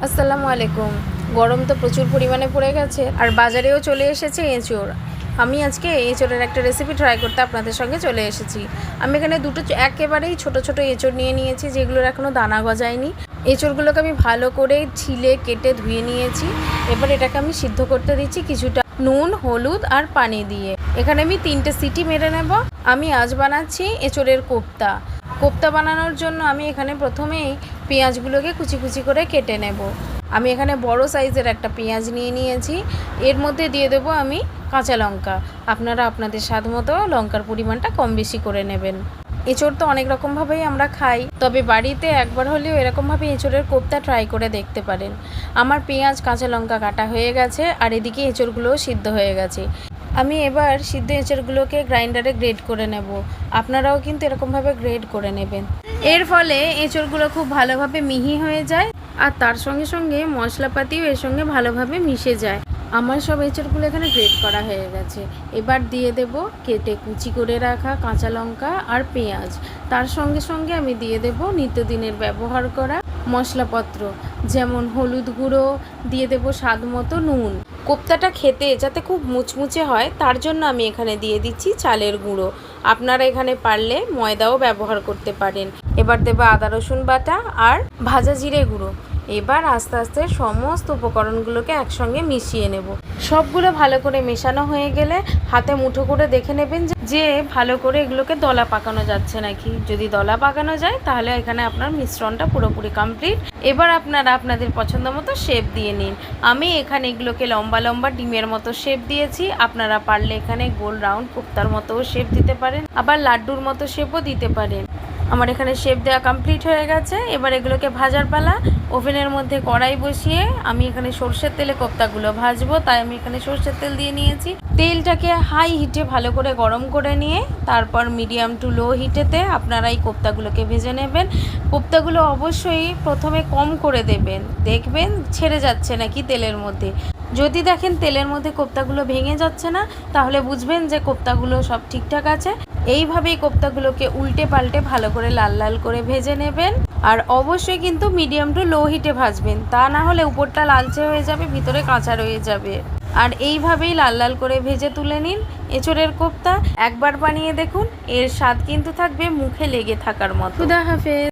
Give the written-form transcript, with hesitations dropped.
আসসালামু আলাইকুম। গরম তো প্রচুর পরিমাণে পড়ে গেছে আর বাজারেও চলে এসেছে এঁচোড়। আমি আজকে এঁচোড়ের একটা রেসিপি ট্রাই করতে আপনাদের সঙ্গে চলে এসেছি। আমি এখানে দুটো একেবারেই ছোট ছোট এঁচোড় নিয়ে নিয়েছি, যেগুলোর এখনও দানা গজায়নি। এঁচোড়গুলোকে আমি ভালো করে ছিলে কেটে ধুয়ে নিয়েছি। এবার এটাকে আমি সিদ্ধ করতে দিচ্ছি কিছুটা নুন, হলুদ আর পানি দিয়ে। এখানে আমি 3টে সিটি মেরে নেব। আমি আজ বানাচ্ছি এঁচোড়ের কোপ্তা। কোপ্তা বানানোর জন্য আমি এখানে প্রথমেই পেঁয়াজগুলোকে কুচি কুচি করে কেটে নেব। আমি এখানে বড় সাইজের একটা পেঁয়াজ নিয়ে নিয়েছি। এর মধ্যে দিয়ে দেবো আমি কাঁচা লঙ্কা। আপনারা আপনাদের স্বাদ মতো লঙ্কার পরিমাণটা কম বেশি করে নেবেন। এঁচোড় তো অনেক রকমভাবেই আমরা খাই, তবে বাড়িতে একবার হলেও এরকমভাবে এঁচোড়ের কোপ্তা ট্রাই করে দেখতে পারেন। আমার পেঁয়াজ কাঁচা লঙ্কা কাটা হয়ে গেছে আর এদিকে এঁচোড়গুলোও সিদ্ধ হয়ে গেছে। আমি এবার সিদ্ধ এঁচোড়গুলোকে গ্রাইন্ডারে গ্রেড করে নেব। আপনারাও কিন্তু এরকমভাবে গ্রেড করে নেবেন। এর ফলে এঁচোড়গুলো খুব ভালোভাবে মিহি হয়ে যায় আর তার সঙ্গে সঙ্গে মশলাপাতিও এর সঙ্গে ভালোভাবে মিশে যায়। আমার সব এঁচোড়গুলো এখানে গ্রেড করা হয়ে গেছে। এবার দিয়ে দেব কেটে কুচি করে রাখা কাঁচা লঙ্কা আর পেঁয়াজ। তার সঙ্গে সঙ্গে আমি দিয়ে দেব নিত্যদিনের ব্যবহার করা মশলাপত্র, যেমন হলুদ গুঁড়ো, দিয়ে দেব স্বাদ মতো নুন। কোপ্তাটা খেতে যাতে খুব মুচমুচে হয় তার জন্য আমি এখানে দিয়ে দিচ্ছি চালের গুঁড়ো। আপনারা এখানে পারলে ময়দাও ব্যবহার করতে পারেন। এবার দেবো আদা রসুন বাটা আর ভাজা জিরে গুঁড়ো। এবার আস্তে আস্তে সমস্ত উপকরণগুলোকে একসঙ্গে মিশিয়ে নেব। সবগুলো ভালো করে মেশানো হয়ে গেলে হাতে মুঠো করে দেখে নেবেন যে ভালো করে এগুলোকে দলা পাকানো যাচ্ছে নাকি। যদি দলা পাকানো যায় তাহলে এখানে আপনার মিশ্রণটা পুরোপুরি কমপ্লিট। এবার আপনারা আপনাদের পছন্দ মতো শেপ দিয়ে নিন। আমি এখানে এগুলোকে লম্বা লম্বা ডিমের মতো শেপ দিয়েছি। আপনারা পারলে এখানে গোল রাউন্ড কোপ্তার মতোও শেপ দিতে পারেন, আবার লাড্ডুর মতো শেপও দিতে পারেন। আমার এখানে শেপ দেওয়া কমপ্লিট হয়ে গেছে। এবার এগুলোকে ভাজার পালা। ওভেনের মধ্যে কড়াই বসিয়ে আমি এখানে সরষের তেলে কোপ্তাগুলো ভাজবো, তাই আমি এখানে সরষের তেল দিয়ে নিয়েছি। তেলটাকে হাই হিটে ভালো করে গরম করে নিয়ে তারপর মিডিয়াম টু লো হিটেতে আপনারা এই কোপ্তাগুলোকে ভেজে নেবেন। কোপ্তাগুলো অবশ্যই প্রথমে কম করে দেবেন, দেখবেন ছেড়ে যাচ্ছে নাকি তেলের মধ্যে। যদি দেখেন তেলের মধ্যে কোপ্তাগুলো ভেঙে যাচ্ছে না, তাহলে বুঝবেন যে কোপ্তাগুলো সব ঠিকঠাক আছে। এইভাবেই কোপ্তাগুলোকে উল্টে পাল্টে ভালো করে লাল লাল করে ভেজে নেবেন। আর অবশ্যই কিন্তু মিডিয়াম টু লো হিটে ভাজবেন, তা না হলে উপরটা লালচে হয়ে যাবে, ভিতরে কাঁচা রয়ে যাবে। আর এইভাবেই লাল লাল করে ভেজে তুলে নিন এঁচোড়ের কোপ্তা। একবার বানিয়ে দেখুন, এর স্বাদ কিন্তু থাকবে মুখে লেগে থাকার মতো। খুদা হাফেজ।